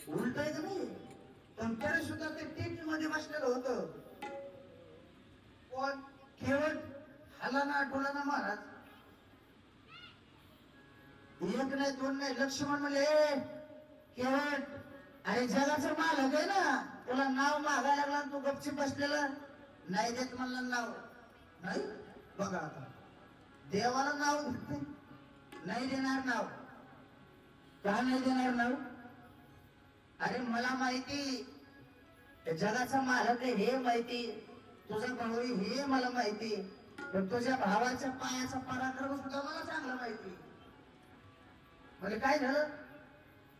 उलटायचं नाही. पण तरी सुद्धा ते टीव्ही मध्ये बसलेलं होतं. पण केवळ हालाना डोलाना महाराज. एक नाही दोन नाही लक्ष्मण म्हणले केवळ अरे जगाचं मालक आहे ना, तुला नाव मागायला लागला तू गपचीप बसलेला नाही देत म्हणला नाव. नाही बघा आता देवाला नाव देते नाही देणार नाव. का नाही देणार नाव? अरे मला माहिती जगाचा मालक आहे हे माहिती, तुझा भाऊ हे मला माहिती, पण तुझ्या भावाच्या पायाचा पराक्रम सुद्धा मला चांगला माहिती. म्हणजे काय झालं?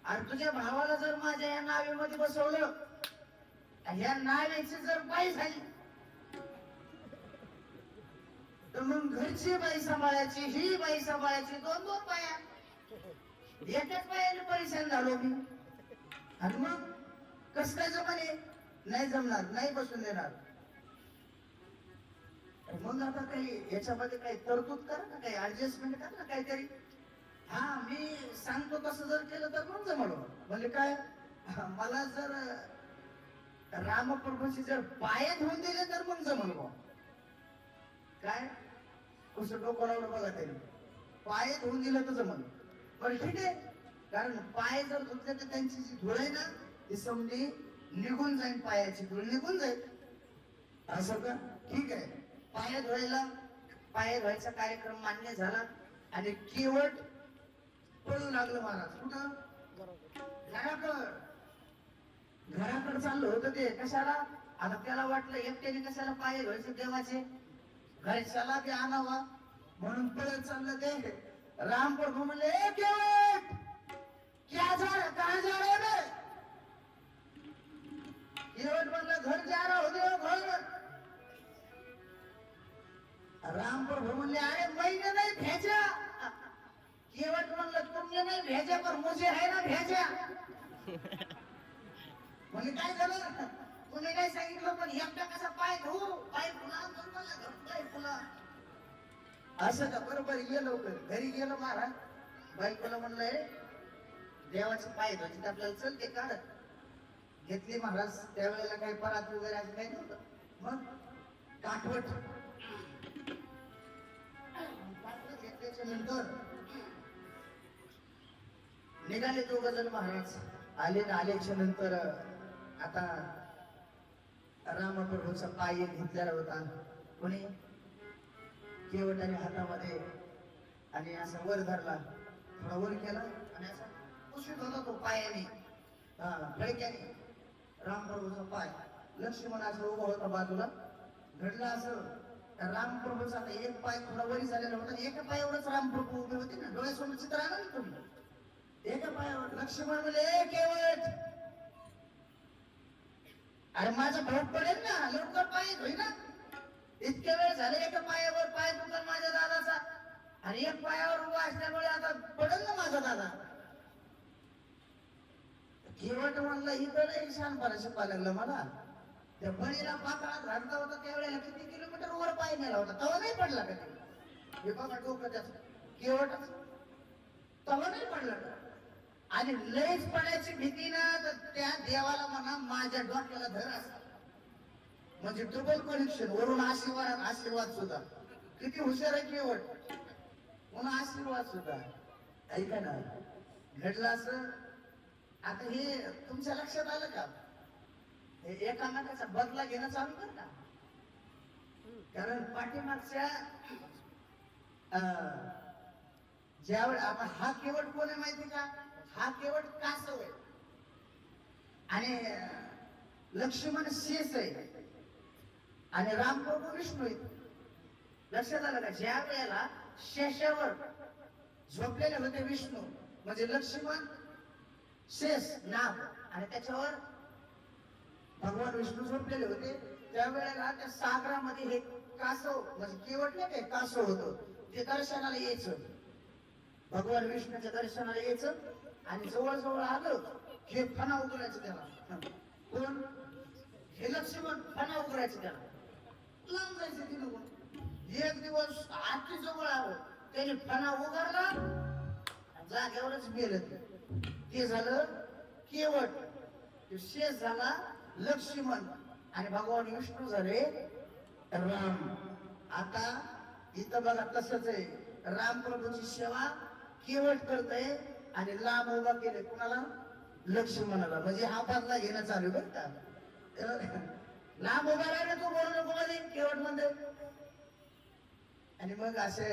अरे तुझ्या भावाला जर माझ्या या नावेमध्ये बसवलं, या नावेची जर बाई झाली तर मग घरची बाई सांभाळायची, ही बाई सांभाळायची, दोन दोन बाया. एकाच बायाने परेशान झालो मी. आणि मग कस काय जमाने? नाही जमणार, नाही बसून देणार. मग आता काही याच्यामध्ये काही तरतूद करा ना, काही ऍडजस्टमेंट करा ना काहीतरी. हा मी सांगतो तसं जर केलं तर मग जमलो. म्हणजे काय, मला जर रामप्रभूची जर पाय धुवून दिले तर मग जमलो. काय कसं डोकं लावलं बघा त्यांनी, पाय धुवून दिलं तर जमलं. पण ठीक आहे, कारण पाय जर धुतले तर त्यांची जी धूळ आहे ना ती समजी निघून जाईल, पायाची धूळ निघून जाईल. असं का? ठीक आहे. पाय धुवायला, पाय धुवायचा कार्यक्रम मान्य झाला आणि केवट पळू लागलं महाराज. कुठं? घराकड. घराकडे चाललं होतं ते. कशाला? आता त्याला वाटलं एकट्याने कशाला पाय धुवायचे देवाचे, घरच्याला बी आणावा म्हणून पळत चाललं ते. राम प्रभू म्हणले केवट क्या जा रहा, कहां जा रहे रे? केवट म्हणलं घर जा रहा हो घर. राम प्रभू म्हणले अरे मैंने नहीं भेजा. केवट म्हणलं तुमने नहीं भेजा पर मुझे है ना भेजा. म्हणजे काय झालं? तुम्ही काय सांगितलं पण एकटा कसा पाय धुवू, पाय फुला. असं का? बरोबर ये लवकर. घरी गेलो महाराज, बायकोला म्हणलंय देवाचे पाय धुवायचे आपल्याला, चल ते काढत घेतली महाराज. त्यावेळेला काही परात वगैरे असं काही नव्हतं. मग काठवट घेतल्याच्या नंतर निघाले दोघ जण महाराज. आले ना, आल्याच्या नंतर आता रामप्रभूचा पाय घेतलेला होता कोणी, केवटाने हातामध्ये, आणि असा वर धरला, थोडा वर केला आणि असा पुसत होता तो पायाने, फळक्याने रामप्रभूचा पाय. लक्ष्मण असं उभा होता बाजूला. घडलं असं रामप्रभूचा आता एक पाय थोडा वरी झालेला होता, एका पायावरच रामप्रभू उभे होते ना, डोळ्यासमोर चित्र आलं ना तुम्ही. एका पायावर लक्ष्मण म्हणले केवट अरे माझा भाऊ पडेल ना, लवकर पाय धुई ना. इतक्या वेळ झाले एका पायावर पाय दुकान माझ्या दादाचा, आणि एक पायावर उभा असल्यामुळे आता पडेल ना माझा दादा. केवट म्हणलं इथं नाही शहाणपणा शिकवायला लागलं मला. त्या बळीला पाकळात घालता होता त्यावेळेला किती किलोमीटर वर पाय नेला होता, तवा नाही पडला का ते? हे बघा डोकं त्याच केवट, तवा नाही पडला का? आणि लयच पडायची भीती ना, तर त्या देवाला म्हणा माझ्या डोक्याला धर असा. म्हणजे डबल कनेक्शन, वरून आशीर्वाद, आशीर्वाद सुद्धा. किती हुशार आहे केवट, म्हणून आशीर्वाद सुद्धा. ऐका ना, घडलं असं. आता हे तुमच्या लक्षात आलं का? हे एकामेकाचा बदला घेणं चालू कर ना. कारण पाठीमागच्या ज्यावेळी आपण, हा केवट कोण आहे माहिती का? हा केवट कासव आहे आणि लक्ष्मण शेष आहे आणि रामप्रभू विष्णू आहे. लक्षात आलं का? ज्या वेळेला शेषावर झोपलेले होते विष्णू, म्हणजे लक्ष्मण शेष नाग आणि त्याच्यावर भगवान विष्णू झोपलेले होते, त्यावेळेला त्या सागरामध्ये हे कासव, म्हणजे केवट नाही काय कासव होतं, ते दर्शनाला यायचं, भगवान विष्णूच्या दर्शनाला यायचं. आणि जवळ जवळ आलं हे फणा उघडायचं त्याला. कोण? हे लक्ष्मण फणा उघडायचं त्याला, लांब जायचं तिने. एक दिवस आती जवळ आलो, त्याने फणा उघडला, जागेवरच गेलं. ते झालं केवट, तो शेष झाला लक्ष्मण आणि भगवान विष्णू झाले राम. आता इथं बघा तसंच आहे, राम प्रभूची सेवा केवट करतय आणि लांब उभा केले कुणाला, लक्ष्मणाला. म्हणजे हा बदला घेणं चालू बरं का. लांब उभा राहिले तू बोलू नको मध्ये केवट म्हणते. आणि मग असे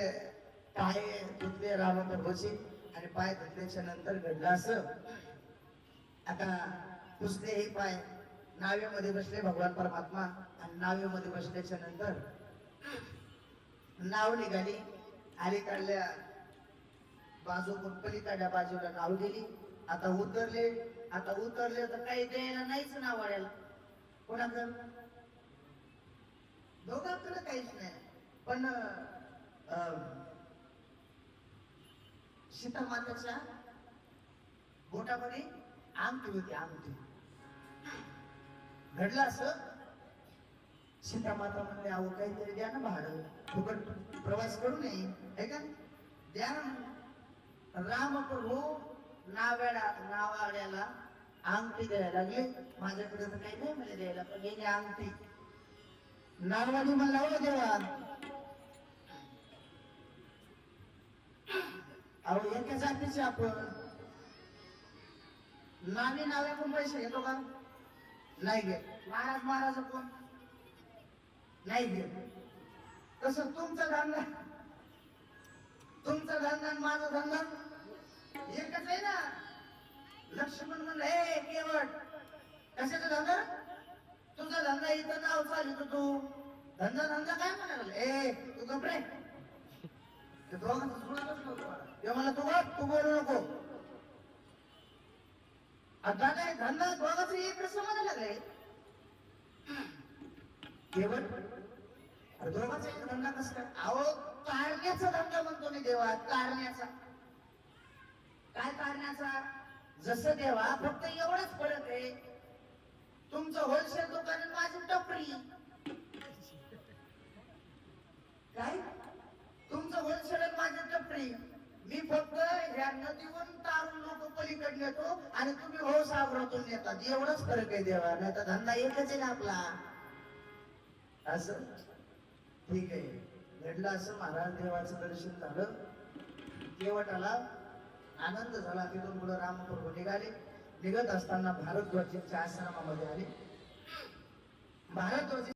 पाय धुतले रामप्रभूचे आणि पाय धुतल्याच्या नंतर घडलं असं, आता पुसले हे पाय, नावेमध्ये बसले भगवान परमात्मा आणि नावेमध्ये बसल्याच्या नंतर नाव निघाली. अलीकडल्या बाजू पलीकडल्या बाजूला नाव दिली. आता उतरले तर काही द्यायला नाहीच नाव वाढायला कोणाकडं, दोघांकडे काहीच नाही. पण सीता मातेच्या बोटामध्ये अंगठी होती, अंगठी. घडलं असं, सीता माता म्हणले अहो काहीतरी द्या ना भाडं, फुकट प्रवास करू नये है का, द्या ना. राम प्रभू नावाड्याला अंगठी द्यायला लागले. माझ्याकडे तर काही नाही म्हणजे द्यायला, पण गेली अंगठी. नावाडी म्हणला हो देवा, अहो एका जातीचे आपण, नावे कोण पैसे घेतो का, नाही घेत. महाराज कोण नाही घेत. तसं तुमचा धंदा आणि माझा धंदा एकच आहे ना. लक्ष्मण म्हणलं हे केवट, कशाचा धंदा, तुझा धंदा इथं नाव चालू तू धंदा काय म्हणाल, ए तू गपरे. ते दोघांचं सुणातच नव्हतं मला, तू बोलू नको. आता काय धंदा दोघांचं एक समजायला लागले. केवट दोघांचा एक धंदा कसा काय, अहो कारण्याचा धंदा म्हणतो मी देवा, कारण्याचा. काय कारण्याचा, जसं देवा फक्त एवढंच फरक आहे, तुमचं होलसेल दुकान आणि माझी टपरी. काय, तुमचं होलसेल आणि माझी टपरी. मी फक्त ह्या नदीवरून तारून लोक पलीकडे येतो आणि तुम्ही हो सागरातून येतात, एवढंच फरक आहे देवा. नाही तर धंदा एकच आहे ना आपला. असं ठीक आहे. घडलं असं, महाराज देवाचं दर्शन झालं, केवटाला आनंद झाला. तिथून पुढे रामप्रभू निघाले. निघत असताना भारद्वाजींच्या आश्रमामध्ये आले. भारद्वाजी